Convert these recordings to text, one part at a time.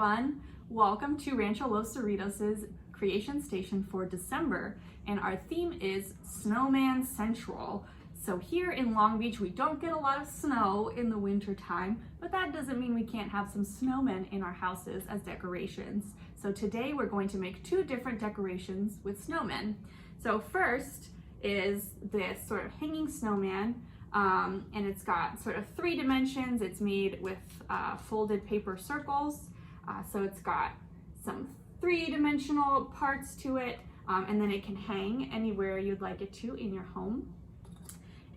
everyone. Welcome to Rancho Los Cerritos' creation station for December, and our theme is Snowman Central. So here in Long Beach, we don't get a lot of snow in the winter time, but that doesn't mean we can't have some snowmen in our houses as decorations. So today we're going to make two different decorations with snowmen. So first is this sort of hanging snowman, and it's got sort of 3 dimensions. It's made with folded paper circles. So it's got some 3-dimensional parts to it, and then it can hang anywhere you'd like it to in your home.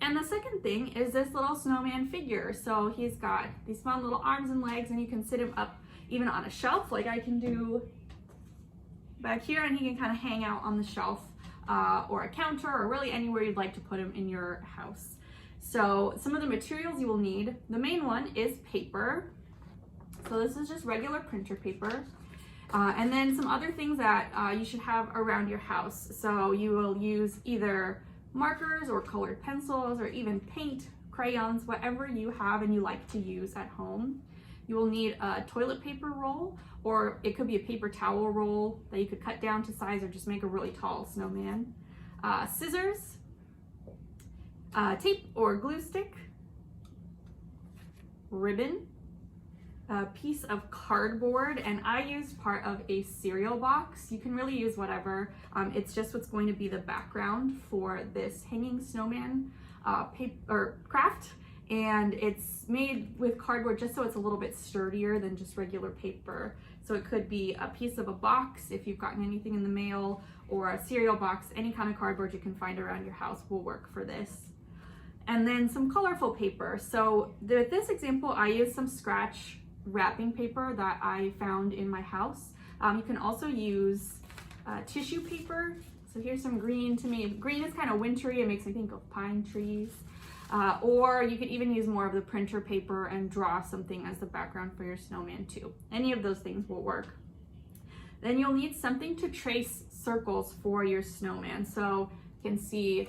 And the second thing is this little snowman figure. So he's got these fun little arms and legs, and you can sit him up even on a shelf like I can do back here, and he can kind of hang out on the shelf or a counter or really anywhere you'd like to put him in your house. So some of the materials you will need, the main one is paper. So this is just regular printer paper. And then some other things that you should have around your house. So you will use either markers or colored pencils or even paint, crayons, whatever you have and you like to use at home. You will need a toilet paper roll, or it could be a paper towel roll that you could cut down to size or just make a really tall snowman. Scissors, tape or glue stick, ribbon, a piece of cardboard, and I used part of a cereal box. You can really use whatever. It's just what's going to be the background for this hanging snowman paper craft, and it's made with cardboard just so it's a little bit sturdier than just regular paper. So it could be a piece of a box if you've gotten anything in the mail, or a cereal box. Any kind of cardboard you can find around your house will work for this. And then some colorful paper. So with this example, I used some scratch wrapping paper that I found in my house. You can also use tissue paper. So here's some green. To me, green is kind of wintry. It makes me think of pine trees. Or you could even use more of the printer paper and draw something as the background for your snowman too. Any of those things will work. Then you'll need something to trace circles for your snowman. So you can see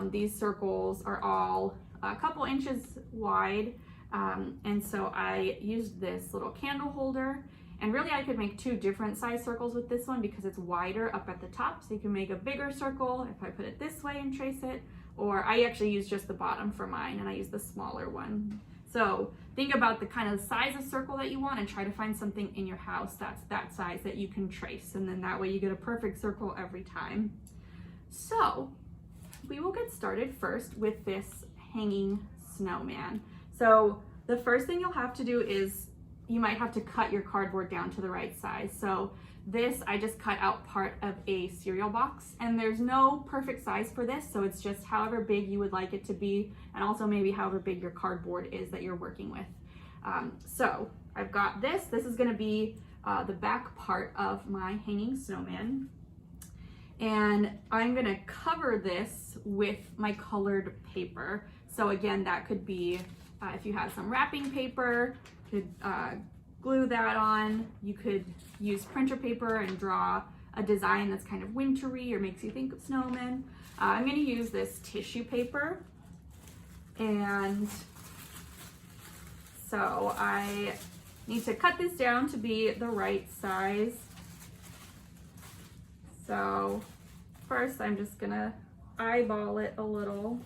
these circles are all a couple inches wide. And so I used this little candle holder, and really I could make 2 different size circles with this one because it's wider up at the top. So you can make a bigger circle if I put it this way and trace it, or I actually use just the bottom for mine and I use the smaller one. So think about the kind of size of circle that you want and try to find something in your house that's that size that you can trace, and then that way you get a perfect circle every time. So we will get started first with this hanging snowman. So the first thing you'll have to do is you might have to cut your cardboard down to the right size. So this, I just cut out part of a cereal box, and there's no perfect size for this. So it's just however big you would like it to be, and also maybe however big your cardboard is that you're working with. So I've got this. This is gonna be the back part of my hanging snowman. And I'm gonna cover this with my colored paper. So again, that could be if you have some wrapping paper, you could glue that on. You could use printer paper and draw a design that's kind of wintry or makes you think of snowmen. I'm going to use this tissue paper, and so I need to cut this down to be the right size. So first I'm just going to eyeball it a little.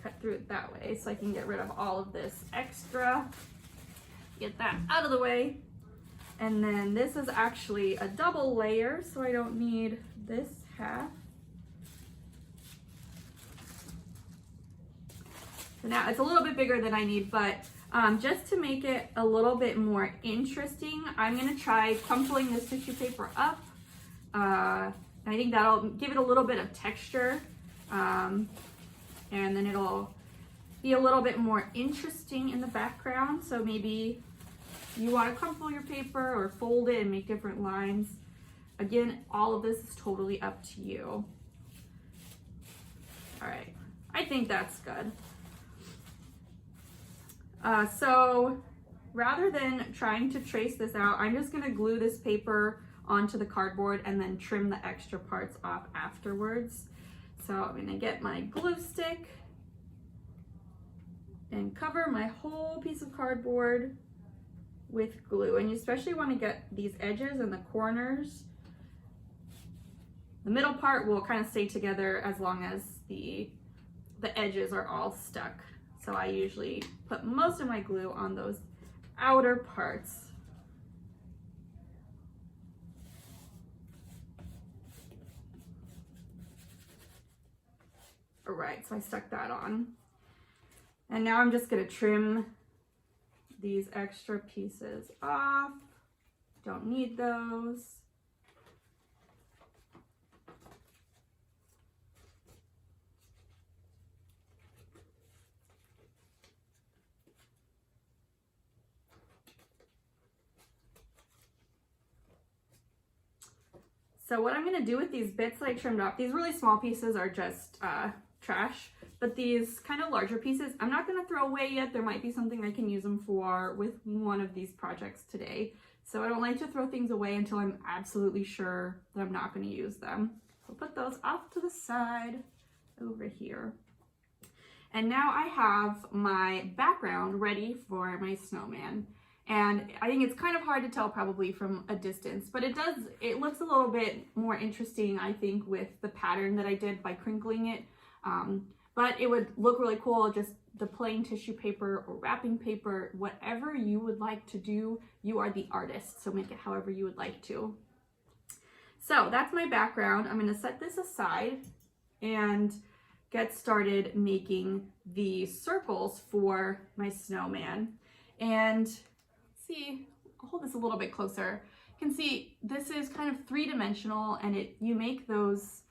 Cut through it that way so I can get rid of all of this extra. Get that out of the way. And then this is actually a double layer, so I don't need this half. So now it's a little bit bigger than I need, but just to make it a little bit more interesting, I'm gonna try crumpling this tissue paper up. I think that'll give it a little bit of texture. And then it'll be a little bit more interesting in the background. So maybe you want to crumple your paper or fold it and make different lines. Again, all of this is totally up to you. All right, I think that's good. So rather than trying to trace this out, I'm just gonna glue this paper onto the cardboard and then trim the extra parts off afterwards. So I'm gonna get my glue stick and cover my whole piece of cardboard with glue, and you especially want to get these edges and the corners. The middle part will kind of stay together as long as the edges are all stuck. So I usually put most of my glue on those outer parts. All right, so I stuck that on. And now I'm just gonna trim these extra pieces off. Don't need those. So what I'm gonna do with these bits that I trimmed off, these really small pieces are just trash, but these kind of larger pieces, I'm not gonna throw away yet. There might be something I can use them for with one of these projects today. So I don't like to throw things away until I'm absolutely sure that I'm not gonna use them. So I'll put those off to the side over here. And now I have my background ready for my snowman. And I think it's kind of hard to tell probably from a distance, but it looks a little bit more interesting, I think, with the pattern that I did by crinkling it. But it would look really cool, just the plain tissue paper or wrapping paper, whatever you would like to do, you are the artist, so make it however you would like to. So that's my background. I'm gonna set this aside and get started making the circles for my snowman. And see, I'll hold this a little bit closer. You can see this is kind of three-dimensional, and you make those,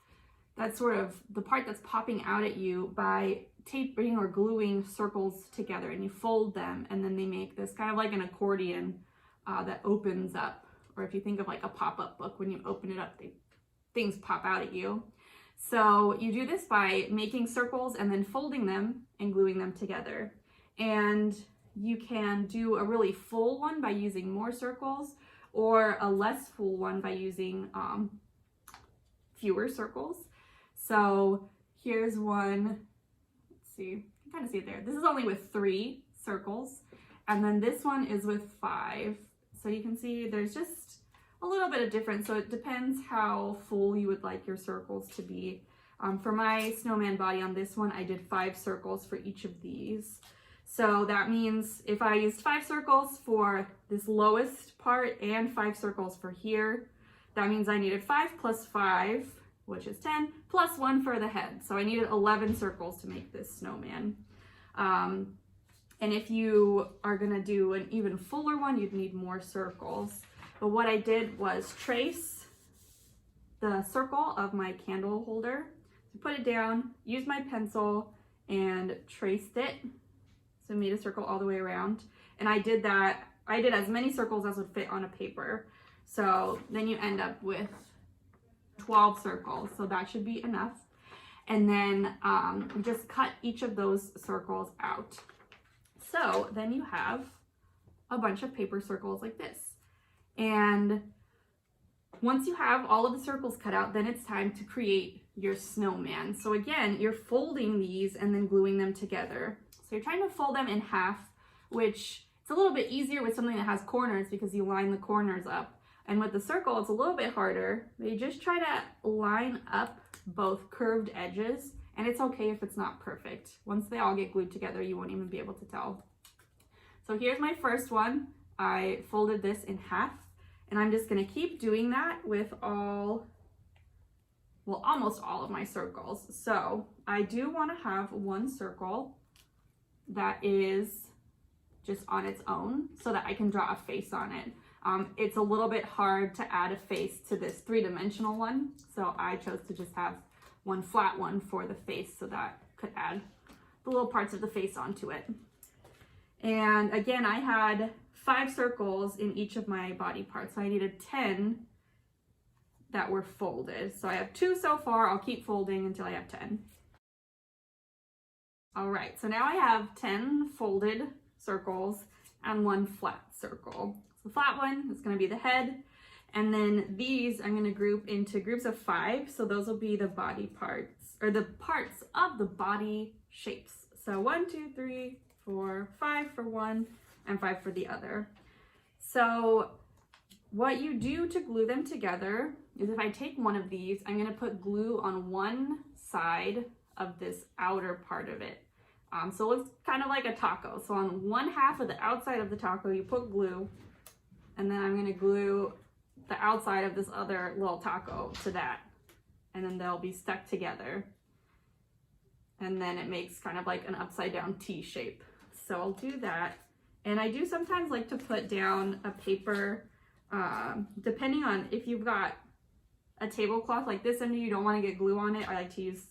that's sort of the part that's popping out at you by taping or gluing circles together, and you fold them, and then they make this kind of like an accordion that opens up. Or if you think of like a pop-up book, when you open it up, things pop out at you. So you do this by making circles and then folding them and gluing them together. And you can do a really full one by using more circles, or a less full one by using fewer circles. So here's one, let's see, you can kind of see it there. This is only with 3 circles, and then this one is with 5. So you can see there's just a little bit of difference. So it depends how full you would like your circles to be. For my snowman body on this one, I did 5 circles for each of these. So that means if I used 5 circles for this lowest part and 5 circles for here, that means I needed 5 plus 5, which is 10, plus 1 for the head. So I needed 11 circles to make this snowman. And if you are gonna do an even fuller one, you'd need more circles. But what I did was trace the circle of my candle holder, so put it down, use my pencil, and traced it. So I made a circle all the way around. And I did as many circles as would fit on a paper. So then you end up with 12 circles. So that should be enough. And then just cut each of those circles out. So then you have a bunch of paper circles like this. And once you have all of the circles cut out, then it's time to create your snowman. So again, you're folding these and then gluing them together. So you're trying to fold them in half, which it's a little bit easier with something that has corners because you line the corners up. And with the circle, it's a little bit harder. But you just try to line up both curved edges, and it's okay if it's not perfect. Once they all get glued together, you won't even be able to tell. So here's my first one. I folded this in half, and I'm just gonna keep doing that with almost all of my circles. So I do wanna have one circle that is just on its own so that I can draw a face on it. It's a little bit hard to add a face to this 3-dimensional one, so I chose to just have one flat one for the face so that could add the little parts of the face onto it. And again, I had 5 circles in each of my body parts, so I needed 10 that were folded. So I have 2 so far. I'll keep folding until I have 10. All right, so now I have 10 folded circles and 1 flat circle. The flat one is going to be the head, and then these I'm going to group into groups of 5, so those will be the body parts, or the parts of the body shapes. So 1, 2, 3, 4, 5 for one and 5 for the other. So what you do to glue them together is, if I take one of these, I'm going to put glue on one side of this outer part of it. So it's kind of like a taco. So on one half of the outside of the taco, you put glue, and then I'm going to glue the outside of this other little taco to that, and then they'll be stuck together. And then it makes kind of like an upside down T shape. So I'll do that. And I do sometimes like to put down a paper, depending on if you've got a tablecloth like this and you don't want to get glue on it. I like to use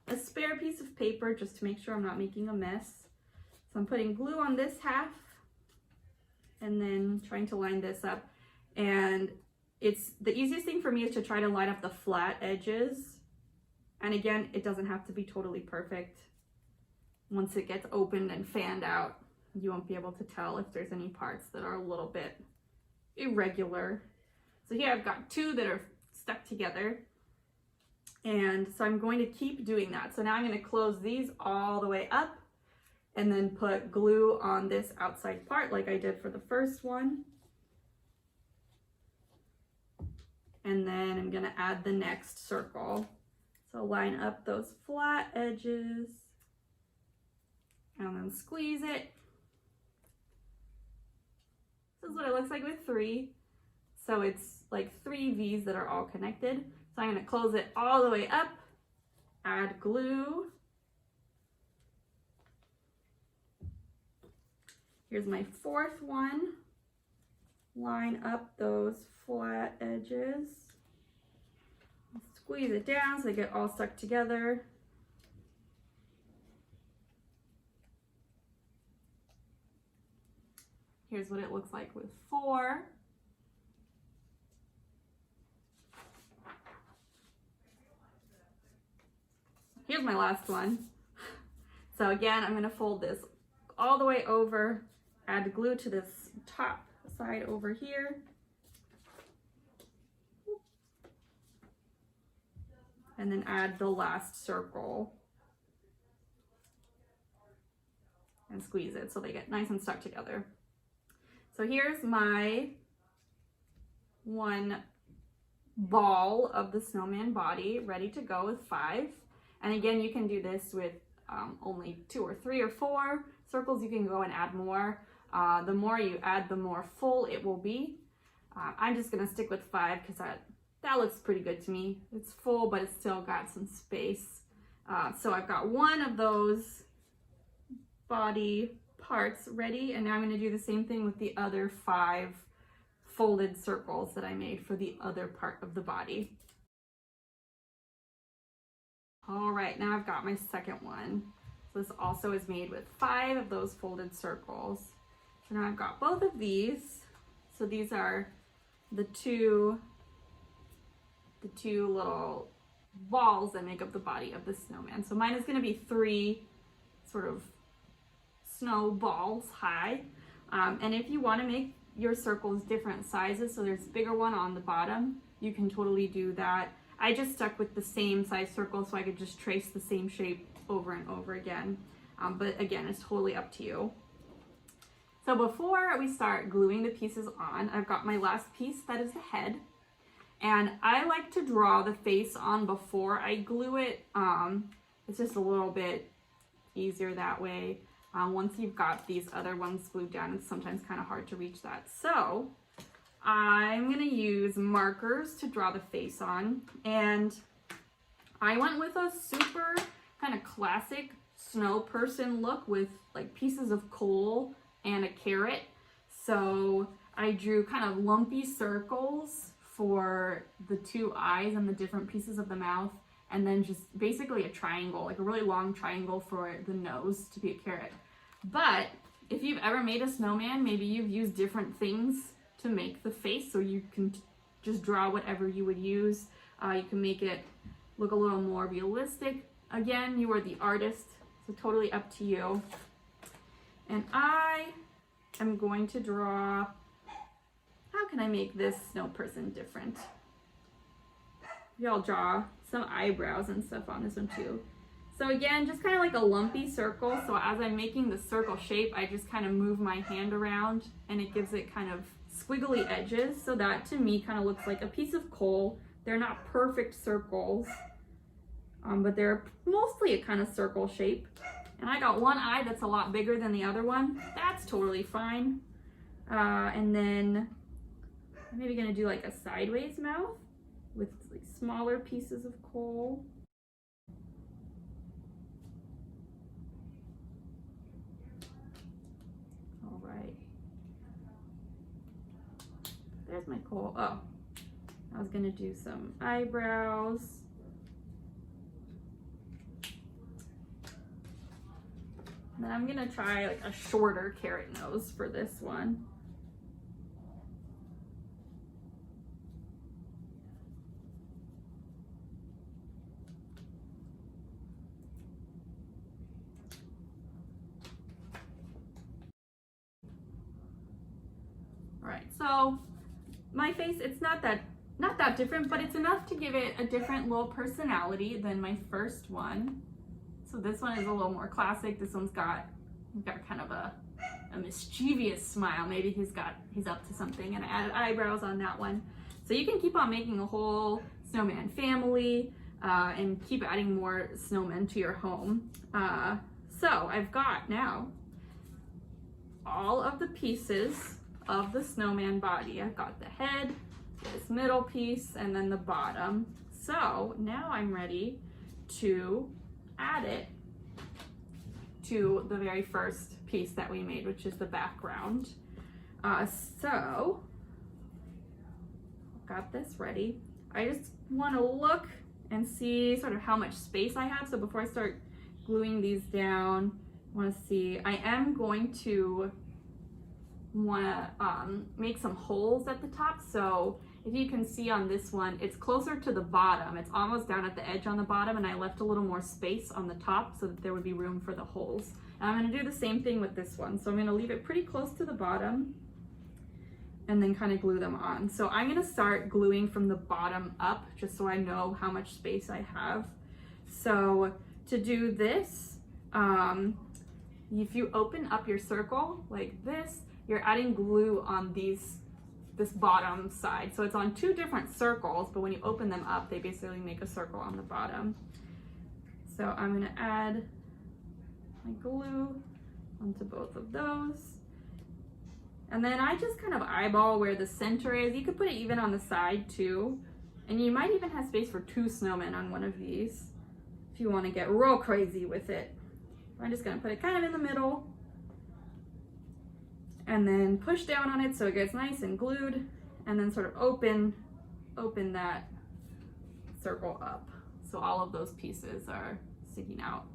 a spare piece of paper just to make sure I'm not making a mess. So I'm putting glue on this half and then trying to line this up. And it's the easiest thing for me is to try to line up the flat edges. And again, it doesn't have to be totally perfect. Once it gets opened and fanned out, you won't be able to tell if there's any parts that are a little bit irregular. So here I've got two that are stuck together. And so I'm going to keep doing that. So now I'm going to close these all the way up and then put glue on this outside part like I did for the first one. And then I'm going to add the next circle. So line up those flat edges and then squeeze it. This is what it looks like with three. So it's like 3 V's that are all connected. So I'm going to close it all the way up, add glue. Here's my fourth one. Line up those flat edges. Squeeze it down so they get all stuck together. Here's what it looks like with 4. Here's my last one. So again, I'm going to fold this all the way over, add glue to this top side over here. And then add the last circle and squeeze it so they get nice and stuck together. So here's my one ball of the snowman body ready to go with 5. And again, you can do this with only 2 or 3 or 4 circles. You can go and add more. The more you add, the more full it will be. I'm just gonna stick with 5 because that looks pretty good to me. It's full, but it's still got some space. So I've got one of those body parts ready, and now I'm gonna do the same thing with the other 5 folded circles that I made for the other part of the body. All right, now I've got my second one. So this also is made with 5 of those folded circles. So now I've got both of these. So these are the two little balls that make up the body of the snowman. So mine is going to be 3 sort of snow balls high. And if you want to make your circles different sizes, so there's a bigger one on the bottom, you can totally do that. I just stuck with the same size circle so I could just trace the same shape over and over again. But again, it's totally up to you. So before we start gluing the pieces on, I've got my last piece that is the head. And I like to draw the face on before I glue it. It's just a little bit easier that way. Once you've got these other ones glued down, it's sometimes kind of hard to reach that. So I'm gonna use markers to draw the face on, and I went with a super kind of classic snow person look with like pieces of coal and a carrot. So I drew kind of lumpy circles for the 2 eyes and the different pieces of the mouth, and then just basically a triangle, like a really long triangle for the nose to be a carrot. But if you've ever made a snowman, maybe you've used different things to make the face, so you can just draw whatever you would use. You can make it look a little more realistic. Again, you are the artist, so totally up to you. And I am going to draw, how can I make this snow person different? Maybe I'll draw some eyebrows and stuff on this one too. So again, just kind of like a lumpy circle. So as I'm making the circle shape, I just kind of move my hand around and it gives it kind of squiggly edges. So that to me kind of looks like a piece of coal. They're not perfect circles, but they're mostly a kind of circle shape. And I got one eye that's a lot bigger than the other one. That's totally fine. And then I'm maybe gonna do like a sideways mouth with like smaller pieces of coal. All right. There's my coal. Oh, I was gonna do some eyebrows. And then I'm gonna try like a shorter carrot nose for this one. All right, so my face, it's not that different, but it's enough to give it a different little personality than my first one. So this one is a little more classic. This one's got kind of a mischievous smile. Maybe he's up to something, and I added eyebrows on that one. So you can keep on making a whole snowman family and keep adding more snowmen to your home. So I've got now all of the pieces of the snowman body. I've got the head, this middle piece, and then the bottom. So now I'm ready to add it to the very first piece that we made, which is the background. So got this ready. I just want to look and see sort of how much space I have. So before I start gluing these down, I want to see, I am going to want to make some holes at the top. So if you can see on this one, it's closer to the bottom. It's almost down at the edge on the bottom, and I left a little more space on the top so that there would be room for the holes. And I'm going to do the same thing with this one. So I'm going to leave it pretty close to the bottom and then kind of glue them on. So I'm going to start gluing from the bottom up just so I know how much space I have. So to do this, if you open up your circle like this, you're adding glue on this bottom side. So it's on two different circles, but when you open them up, they basically make a circle on the bottom. So I'm going to add my glue onto both of those. And then I just kind of eyeball where the center is. You could put it even on the side too. And you might even have space for 2 snowmen on one of these if you want to get real crazy with it. I'm just going to put it kind of in the middle and then push down on it so it gets nice and glued, and then sort of open that circle up so all of those pieces are sticking out.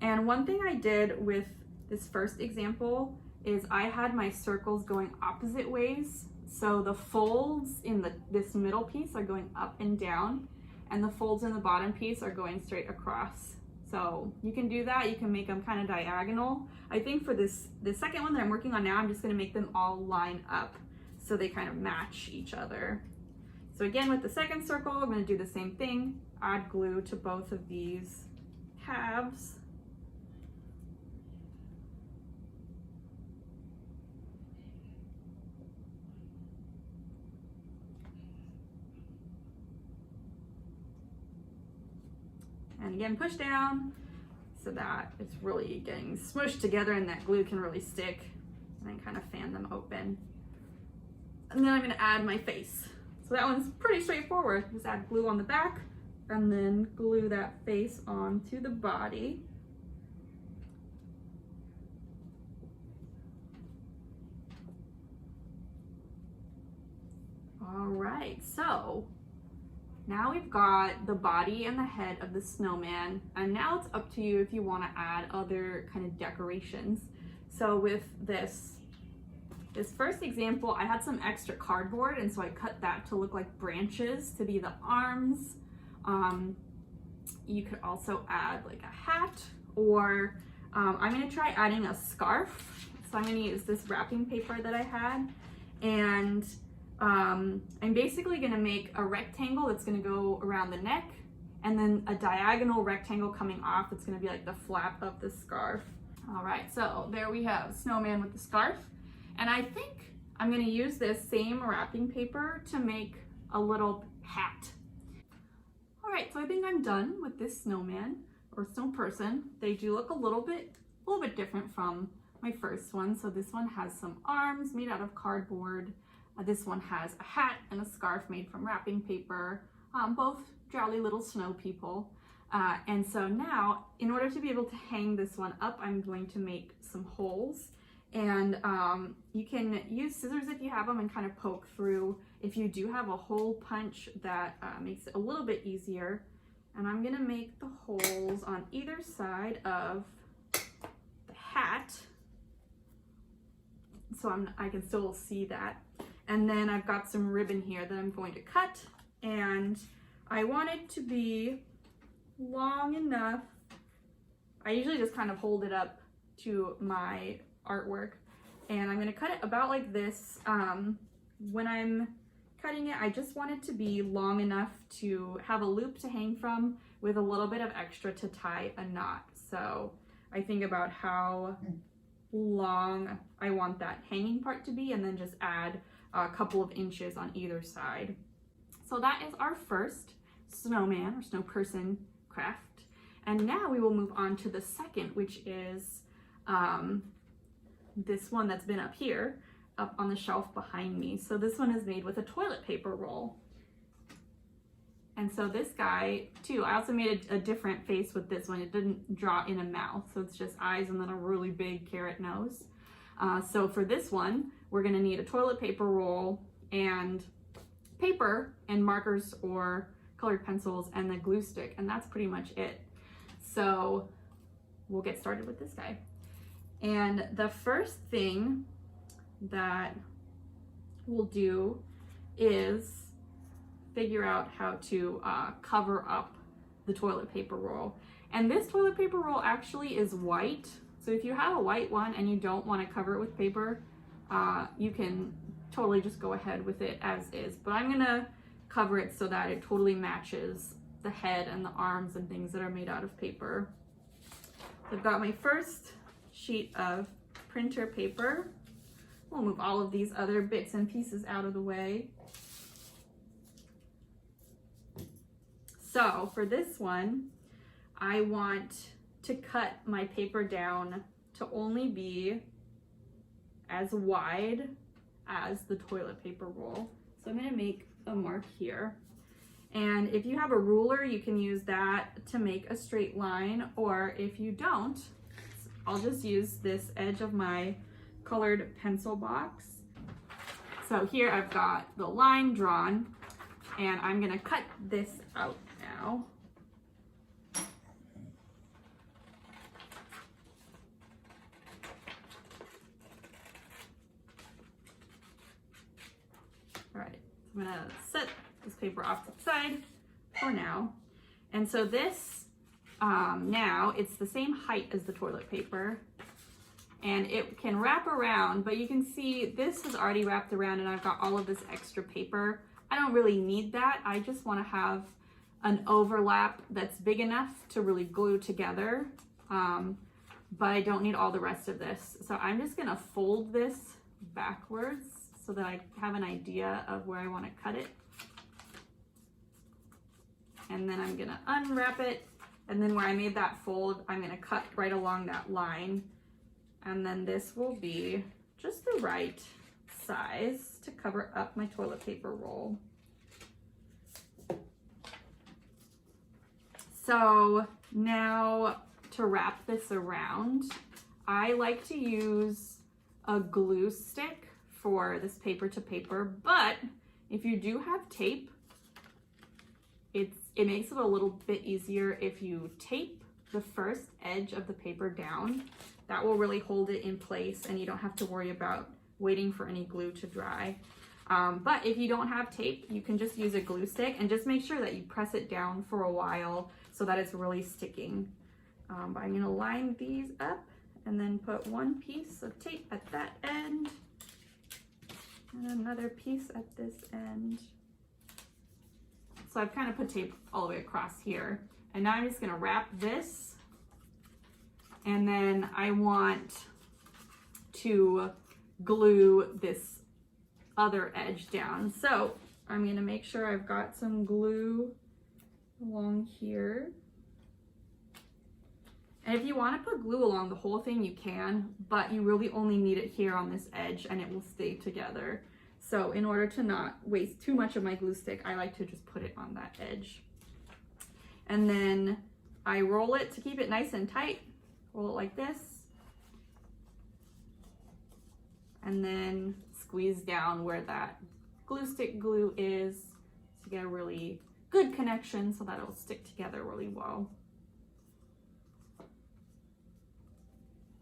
And one thing I did with this first example is I had my circles going opposite ways. So the folds in this middle piece are going up and down, and the folds in the bottom piece are going straight across. So you can do that. You can make them kind of diagonal. I think for the second one that I'm working on now, I'm just going to make them all line up so they kind of match each other. So again, with the second circle, I'm going to do the same thing. Add glue to both of these halves. And again, push down so that it's really getting smushed together and that glue can really stick, and then kind of fan them open. And then I'm gonna add my face. So that one's pretty straightforward. Just add glue on the back and then glue that face onto the body. All right, so now we've got the body and the head of the snowman, and now it's up to you if you want to add other kind of decorations. So with this first example, I had some extra cardboard, and so I cut that to look like branches to be the arms. You could also add like a hat, or I'm going to try adding a scarf. So I'm going to use this wrapping paper that I had, and I'm basically going to make a rectangle that's going to go around the neck, and then a diagonal rectangle coming off. It's going to be like the flap of the scarf. All right, so there we have Snowman with the scarf. And I think I'm gonna use this same wrapping paper to make a little hat. All right, so I think I'm done with this snowman or snow person. They do look a little bit different from my first one. So this one has some arms made out of cardboard. This one has a hat and a scarf made from wrapping paper, both jolly little snow people. And so now, in order to be able to hang this one up, I'm going to make some holes. And you can use scissors if you have them and kind of poke through. If you do have a hole punch, that makes it a little bit easier. And I'm gonna make the holes on either side of the hat, so I can still see that. And then I've got some ribbon here that I'm going to cut, and I want it to be long enough. I usually just kind of hold it up to my artwork, and I'm going to cut it about like this. When I'm cutting it, I just want it to be long enough to have a loop to hang from with a little bit of extra to tie a knot. So I think about how long I want that hanging part to be, and then just add a couple of inches on either side. So that is our first snowman or snow person craft. And now we will move on to the second, which is this one that's been up here, up on the shelf behind me. So this one is made with a toilet paper roll. And so this guy too, I also made a different face with this one. It didn't draw in a mouth, so it's just eyes and then a really big carrot nose. So for this one, we're gonna need a toilet paper roll and paper and markers or colored pencils and the glue stick, and that's pretty much it. So we'll get started with this guy. And the first thing that we'll do is figure out how to cover up the toilet paper roll. And this toilet paper roll actually is white. So if you have a white one and you don't want to cover it with paper, you can totally just go ahead with it as is. But I'm gonna cover it so that it totally matches the head and the arms and things that are made out of paper. So I've got my first sheet of printer paper. We'll move all of these other bits and pieces out of the way. So for this one, I want to cut my paper down to only be as wide as the toilet paper roll. So I'm gonna make a mark here. And if you have a ruler, you can use that to make a straight line, or if you don't, I'll just use this edge of my colored pencil box. So here I've got the line drawn, and I'm gonna cut this out now. All right, I'm gonna set this paper off to the side for now. And so this, now it's the same height as the toilet paper, and it can wrap around, but you can see this is already wrapped around and I've got all of this extra paper. I don't really need that. I just want to have an overlap that's big enough to really glue together, but I don't need all the rest of this. So I'm just gonna fold this backwards so that I have an idea of where I want to cut it. And then I'm gonna unwrap it, and then where I made that fold, I'm gonna cut right along that line. And then this will be just the right size to cover up my toilet paper roll. So now to wrap this around, I like to use a glue stick for this paper to paper, but if you do have tape, it makes it a little bit easier if you tape the first edge of the paper down. That will really hold it in place and you don't have to worry about waiting for any glue to dry. But if you don't have tape, you can just use a glue stick and just make sure that you press it down for a while so that it's really sticking. But I'm gonna line these up and then put one piece of tape at that end and another piece at this end. So I've kind of put tape all the way across here. And now I'm just gonna wrap this, and then I want to glue this other edge down. So I'm gonna make sure I've got some glue along here. And if you want to put glue along the whole thing, you can, but you really only need it here on this edge and it will stay together. So in order to not waste too much of my glue stick, I like to just put it on that edge. And then I roll it to keep it nice and tight. Roll it like this. And then squeeze down where that glue stick glue is to get a really good connection so that it'll stick together really well.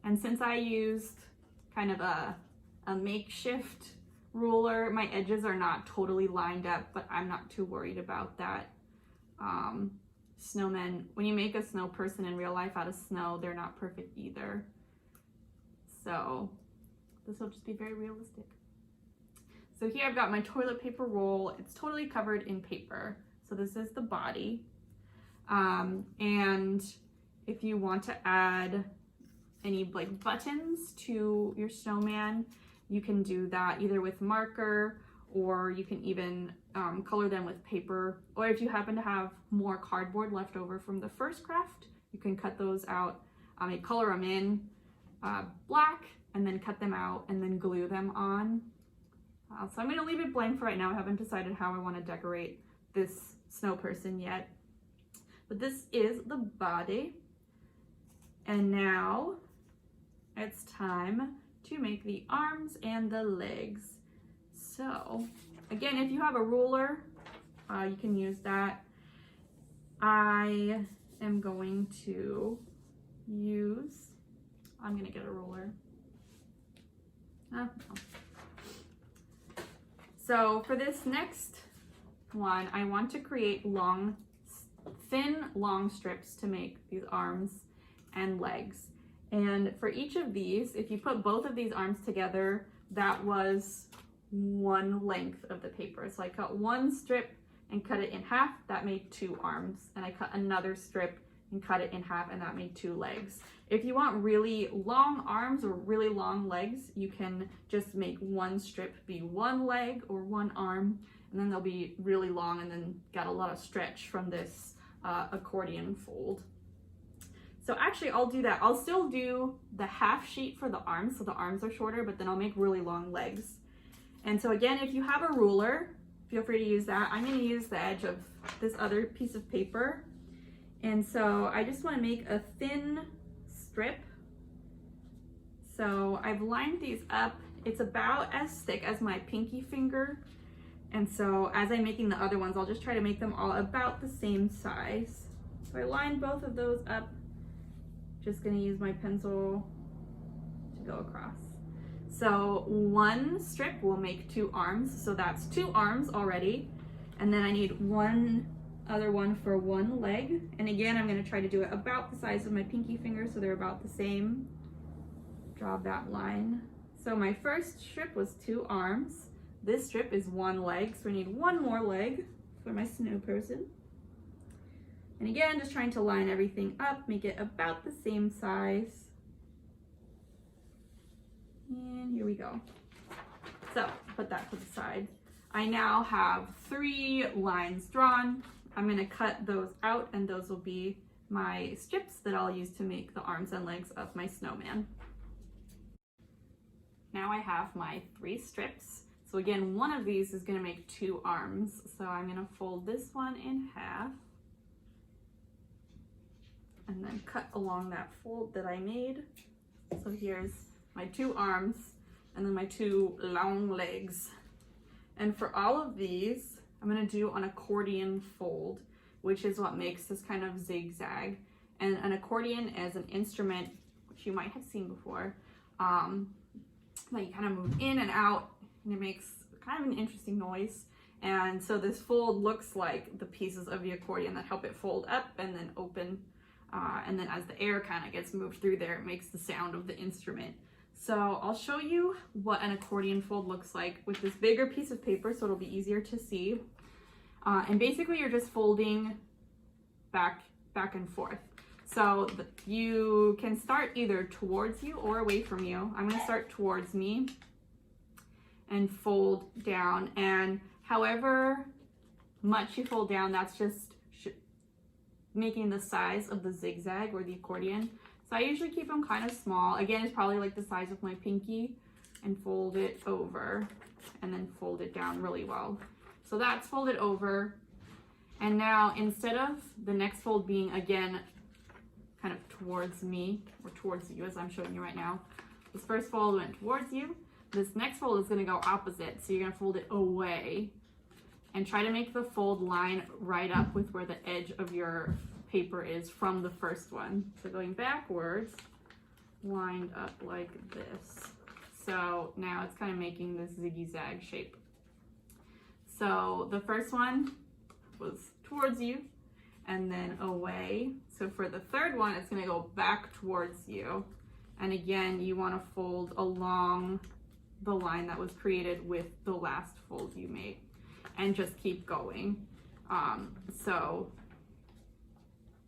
And since I used kind of a makeshift ruler, my edges are not totally lined up, but I'm not too worried about that. Snowmen, when you make a snow person in real life out of snow, they're not perfect either. So this will just be very realistic. So here I've got my toilet paper roll. It's totally covered in paper. So this is the body. And if you want to add any like buttons to your snowman, you can do that either with marker, or you can even color them with paper. Or if you happen to have more cardboard left over from the first craft, you can cut those out, color them in black, and then cut them out and then glue them on. So I'm gonna leave it blank for right now. I haven't decided how I want to decorate this snow person yet. But this is the body. And now it's time to make the arms and the legs. So again, if you have a ruler, you can use that. I am going to use, I'm gonna get a ruler. No. So for this next one, I want to create thin long strips to make these arms and legs. And for each of these, if you put both of these arms together, that was one length of the paper. So I cut one strip and cut it in half, that made 2 arms. And I cut another strip and cut it in half, and that made 2 legs. If you want really long arms or really long legs, you can just make one strip be 1 leg or 1 arm, and then they'll be really long and then got a lot of stretch from this accordion fold. So actually I'll do that. I'll still do the half sheet for the arms, so the arms are shorter, but then I'll make really long legs. And so again, if you have a ruler, feel free to use that. I'm gonna use the edge of this other piece of paper. And so I just wanna make a thin strip. So I've lined these up. It's about as thick as my pinky finger. And so as I'm making the other ones, I'll just try to make them all about the same size. So I lined both of those up. Just gonna use my pencil to go across. So one strip will make 2 arms. So that's 2 arms already. And then I need one other one for 1 leg. And again, I'm gonna try to do it about the size of my pinky finger so they're about the same. Draw that line. So my first strip was 2 arms. This strip is 1 leg, so I need 1 more leg for my snow person. And again, just trying to line everything up, make it about the same size. And here we go. So put that to the side. I now have 3 lines drawn. I'm gonna cut those out, and those will be my strips that I'll use to make the arms and legs of my snowman. Now I have my 3 strips. So again, one of these is gonna make 2 arms. So I'm gonna fold this one in half and then cut along that fold that I made. So here's my 2 arms and then my 2 long legs. And for all of these, I'm gonna do an accordion fold, which is what makes this kind of zigzag. And an accordion is an instrument, which you might have seen before, that you kind of move in and out, and it makes kind of an interesting noise. And so this fold looks like the pieces of the accordion that help it fold up and then open. And then as the air kind of gets moved through there, it makes the sound of the instrument. So I'll show you what an accordion fold looks like with this bigger piece of paper so it'll be easier to see. And basically you're just folding back and forth. So you can start either towards you or away from you. I'm gonna start towards me. and fold down. And however much you fold down, that's just making the size of the zigzag or the accordion. So I usually keep them kind of small. Again, it's probably like the size of my pinky, and fold it over and then fold it down really well. So that's folded over. And now instead of the next fold being again kind of towards me or towards you as I'm showing you right now, this first fold went towards you. This next fold is going to go opposite. So you're going to fold it away and try to make the fold line right up with where the edge of your paper is from the first one. So going backwards, lined up like this. So now it's kind of making this zigzag shape. So the first one was towards you and then away. So for the third one, it's going to go back towards you. And again, you want to fold along the line that was created with the last fold you made, and just keep going. So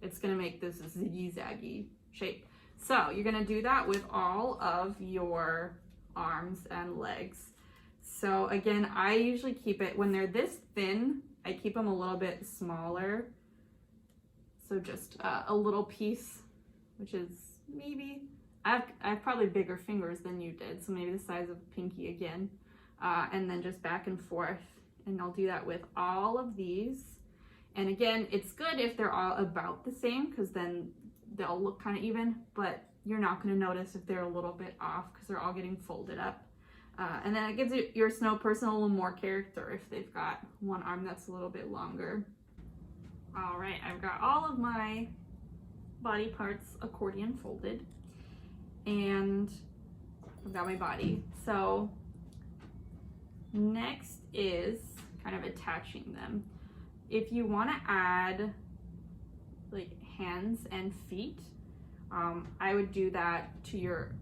it's going to make this zigzaggy shape. So you're going to do that with all of your arms and legs. So again, I usually keep it, when they're this thin, I keep them a little bit smaller. So just a little piece, which is maybe, I have probably bigger fingers than you did, so maybe the size of a pinky again. And then just back and forth. And I'll do that with all of these. And again, it's good if they're all about the same, because then they'll look kind of even, but you're not going to notice if they're a little bit off because they're all getting folded up. And then it gives your snow person a little more character if they've got one arm that's a little bit longer. All right, I've got all of my body parts accordion folded, and I've got my body. So next is kind of attaching them. If you want to add like hands and feet, I would do that to your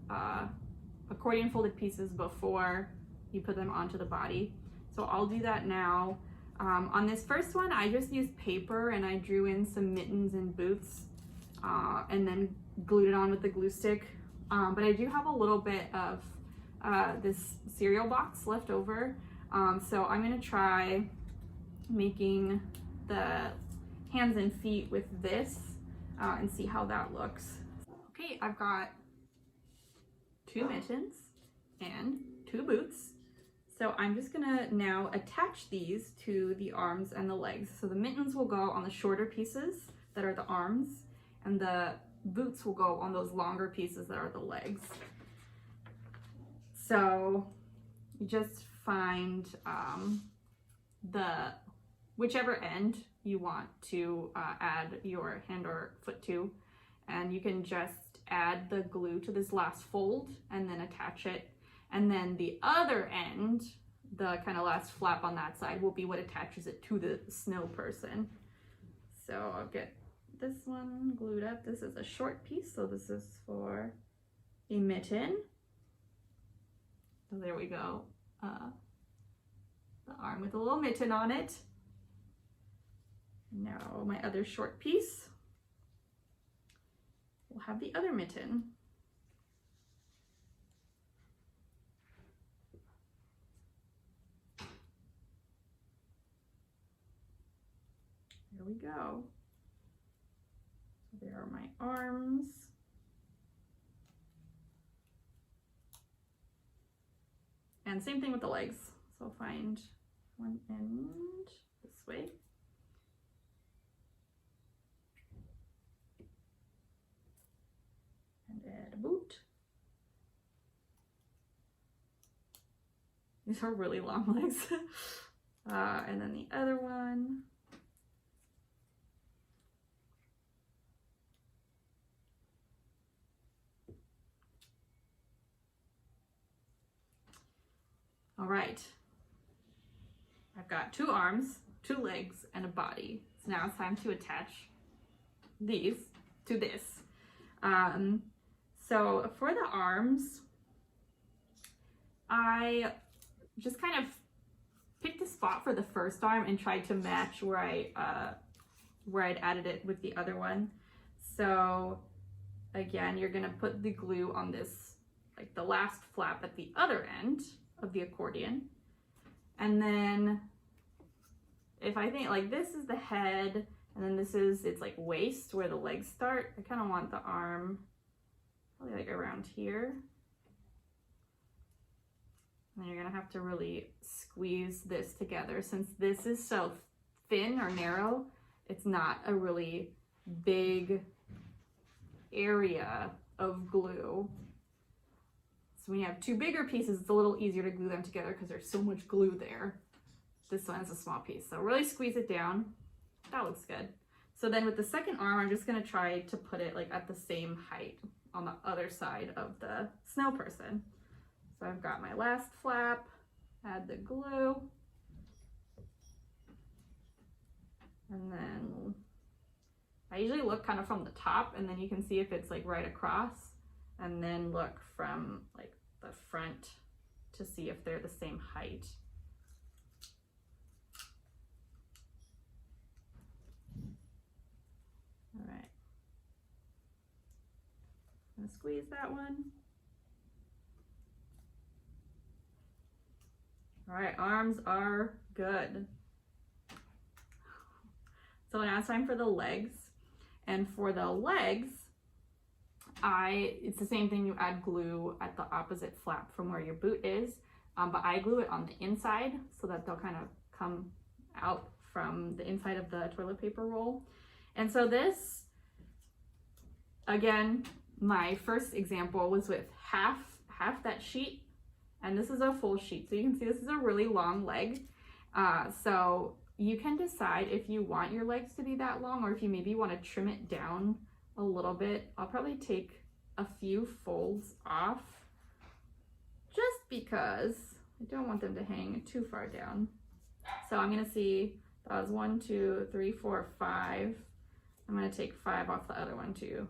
accordion folded pieces before you put them onto the body. So I'll do that now. On this first one, I just used paper and I drew in some mittens and boots and then glued it on with the glue stick. But I do have a little bit of this cereal box left over. So I'm gonna try making the hands and feet with this and see how that looks. Okay, I've got 2 mittens and 2 boots. So I'm just gonna now attach these to the arms and the legs. So the mittens will go on the shorter pieces that are the arms, and the boots will go on those longer pieces that are the legs. So you just find whichever end you want to add your hand or foot to, and you can just add the glue to this last fold and then attach it. And then the other end, the kind of last flap on that side, will be what attaches it to the snow person. So I'll get this one glued up. This is a short piece, so this is for a mitten. So there we go. The arm with a little mitten on it. Now my other short piece will have the other mitten. There we go. So there are my arms. And same thing with the legs. So find one end this way. And add a boot. These are really long legs. And then the other one. All right, I've got 2 arms, 2 legs, and a body. So now it's time to attach these to this. So for the arms, I just kind of picked a spot for the first arm and tried to match where I'd added it with the other one. So again, you're gonna put the glue on this, like the last flap at the other end of the accordion. And then if I think like this is the head, and then this is its like waist where the legs start, I kind of want the arm probably like around here. And you're gonna have to really squeeze this together. Since this is so thin or narrow, it's not a really big area of glue. So when you have two bigger pieces, it's a little easier to glue them together because there's so much glue there. This one is a small piece, so really squeeze it down. That looks good. So then with the second arm, I'm just gonna try to put it like at the same height on the other side of the snow person. So I've got my last flap, add the glue, and then I usually look kind of from the top, and then you can see if it's like right across, and then look from like the front to see if they're the same height. All right, I'm gonna squeeze that one. All right, arms are good. So now it's time for the legs. And for the legs, it's the same thing. You add glue at the opposite flap from where your boot is, but I glue it on the inside so that they'll kind of come out from the inside of the toilet paper roll. And so this, again, my first example was with half that sheet, and this is a full sheet. So you can see this is a really long leg. So you can decide if you want your legs to be that long, or if you maybe want to trim it down a little bit. I'll probably take a few folds off just because I don't want them to hang too far down. So I'm gonna see, that was 1, 2, 3, 4, 5. I'm gonna take 5 off the other one too.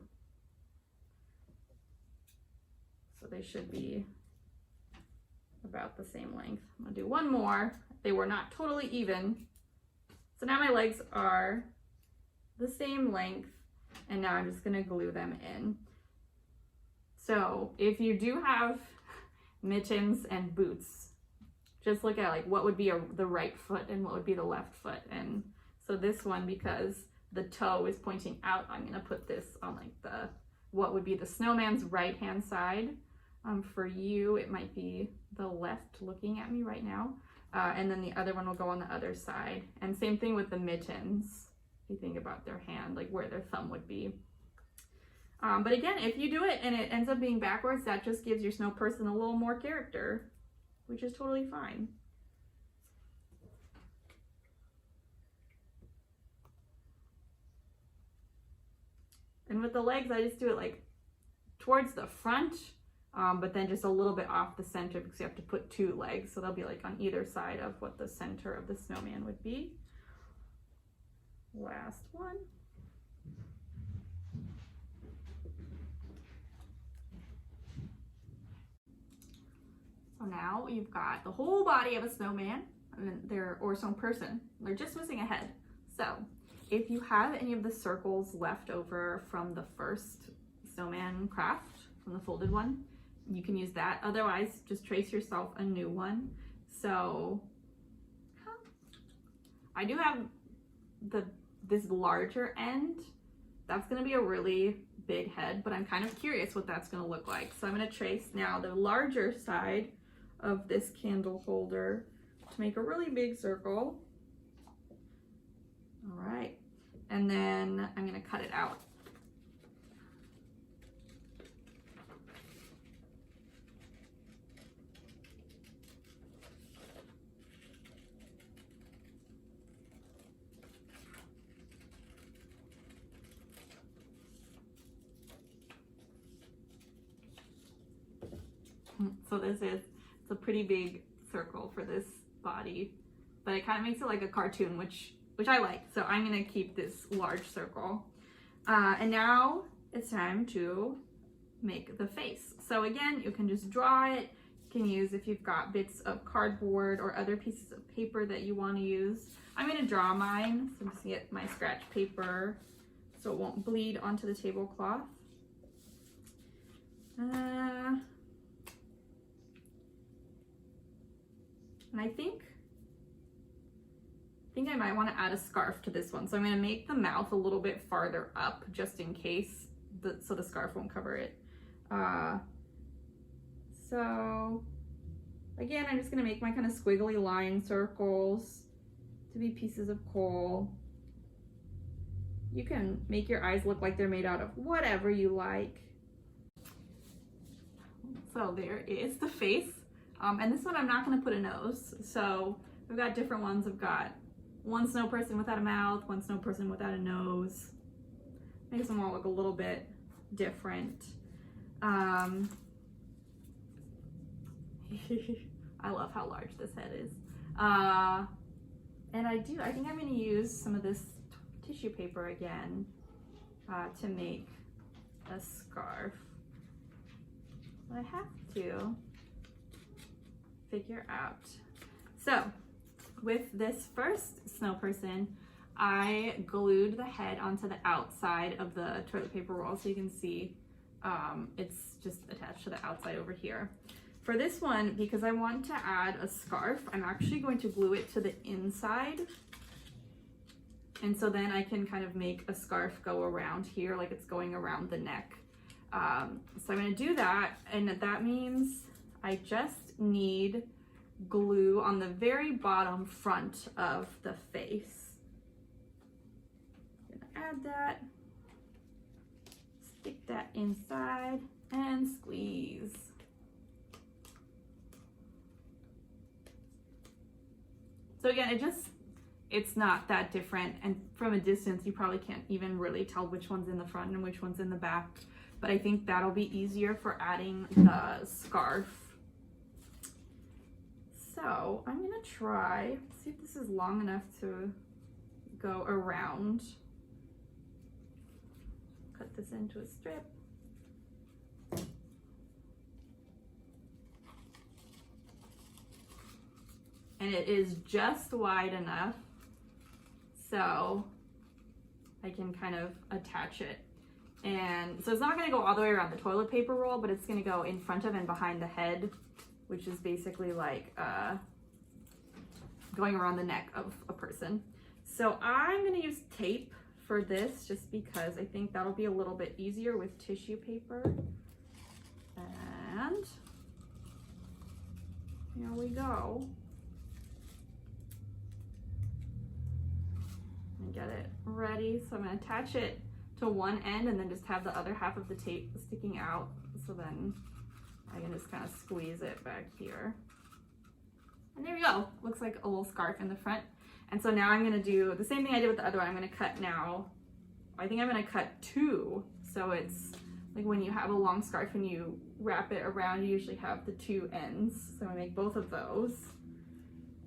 So they should be about the same length. I'm gonna do one more. They were not totally even. So now my legs are the same length, and now I'm just gonna glue them in. So if you do have mittens and boots, just look at like what would be the right foot and what would be the left foot. And so this one, because the toe is pointing out, I'm gonna put this on like what would be the snowman's right hand side. For you, it might be the left looking at me right now. And then the other one will go on the other side. And same thing with the mittens. If you think about their hand, like where their thumb would be. But again, if you do it and it ends up being backwards, that just gives your snow person a little more character, which is totally fine. And with the legs, I just do it like towards the front, but then just a little bit off the center because you have to put 2 legs. So they'll be like on either side of what the center of the snowman would be. Last one. So now you've got the whole body of a snowman or some person. They're just missing a head. So if you have any of the circles left over from the first snowman craft, from the folded one, you can use that. Otherwise, just trace yourself a new one. So I do have this larger end. That's gonna be a really big head, but I'm kind of curious what that's gonna look like. So I'm gonna trace now the larger side of this candle holder to make a really big circle. All right, and then I'm gonna cut it out. So it's a pretty big circle for this body, but it kind of makes it like a cartoon, which I like. So I'm gonna keep this large circle. And now it's time to make the face. So again, you can just draw it. You can use, if you've got bits of cardboard or other pieces of paper that you want to use. I'm gonna draw mine, so I'm just gonna get my scratch paper so it won't bleed onto the tablecloth. So And I think I might want to add a scarf to this one. So I'm going to make the mouth a little bit farther up just in case, so the scarf won't cover it. So again, I'm just going to make my kind of squiggly line circles to be pieces of coal. You can make your eyes look like they're made out of whatever you like. So there is the face. And this one I'm not going to put a nose. So I've got different ones. I've got one snow person without a mouth, one snow person without a nose. Makes them all look a little bit different. I love how large this head is. And I think I'm going to use some of this tissue paper again to make a scarf. I have to figure out. So with this first snow person, I glued the head onto the outside of the toilet paper roll, so you can see it's just attached to the outside over here. For this one, because I want to add a scarf, I'm actually going to glue it to the inside. And so then I can kind of make a scarf go around here like it's going around the neck. So I'm going to do that, and that means I just need glue on the very bottom front of the face. I'm going to add that, stick that inside, and squeeze. So again, it's not that different, and from a distance you probably can't even really tell which one's in the front and which one's in the back, but I think that'll be easier for adding the scarf. So I'm gonna try, see if this is long enough to go around. Cut this into a strip. And it is just wide enough so I can kind of attach it. And so it's not going to go all the way around the toilet paper roll, but it's going to go in front of and behind the head, which is basically like going around the neck of a person. So I'm going to use tape for this just because I think that'll be a little bit easier with tissue paper. And here we go. And get it ready. So I'm going to attach it to one end and then just have the other half of the tape sticking out. So then I can just kind of squeeze it back here. And there we go. Looks like a little scarf in the front. And so now I'm going to do the same thing I did with the other one. I'm going to cut now. I think I'm going to cut two. So it's like when you have a long scarf and you wrap it around, you usually have the two ends. So I make both of those.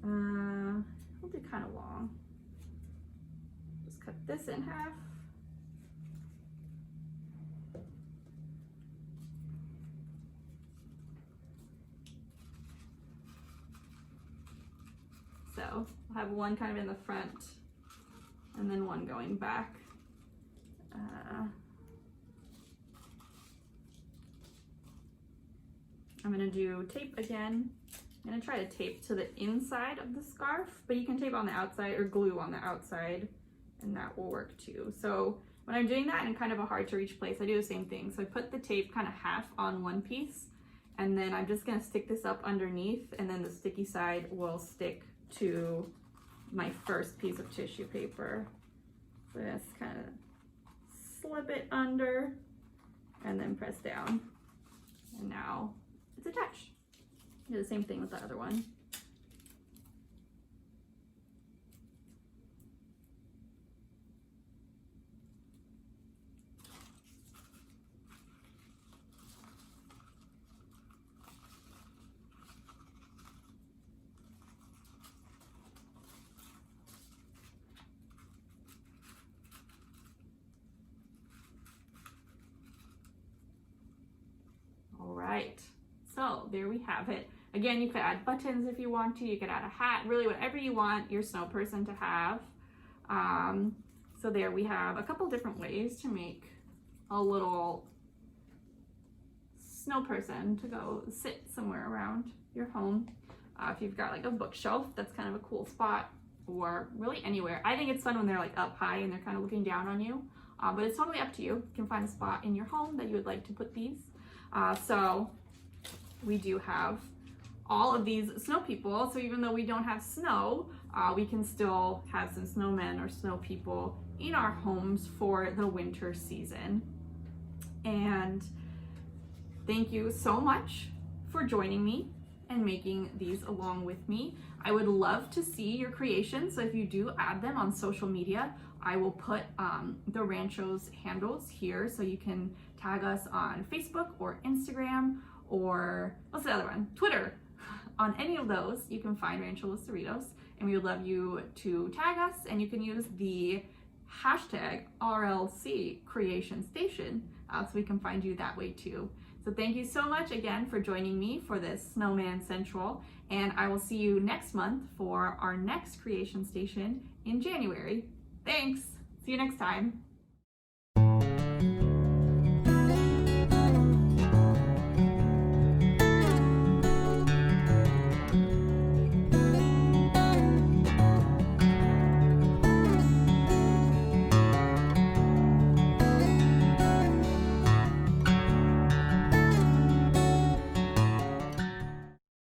I'll do kind of long. Just cut this in half. So I'll have one kind of in the front and then one going back. I'm gonna do tape again. I'm gonna try to tape to the inside of the scarf, but you can tape on the outside or glue on the outside, and that will work too. So when I'm doing that in kind of a hard to reach place, I do the same thing. So I put the tape kind of half on one piece, and then I'm just gonna stick this up underneath, and then the sticky side will stick to my first piece of tissue paper. So just kind of slip it under and then press down. And now it's attached. Do the same thing with the other one. Right, so there we have it. Again, you could add buttons if you want to. You could add a hat, really whatever you want your snow person to have. So there we have a couple different ways to make a little snow person to go sit somewhere around your home. if you've got like a bookshelf, that's kind of a cool spot, or really anywhere. I think it's fun when they're like up high and they're kind of looking down on you, but it's totally up to you. You can find a spot in your home that you would like to put these. So we do have all of these snow people. So even though we don't have snow, we can still have some snowmen or snow people in our homes for the winter season. And thank you so much for joining me and making these along with me. I would love to see your creations. So if you do add them on social media, I will put the Rancho's handles here so you can tag us on Facebook or Instagram, or what's the other one? Twitter. On any of those, you can find Rancho Los Cerritos, and we would love you to tag us, and you can use the hashtag RLC Creation Station so we can find you that way too. So thank you so much again for joining me for this Snowman Central, and I will see you next month for our next creation station in January. Thanks. See you next time.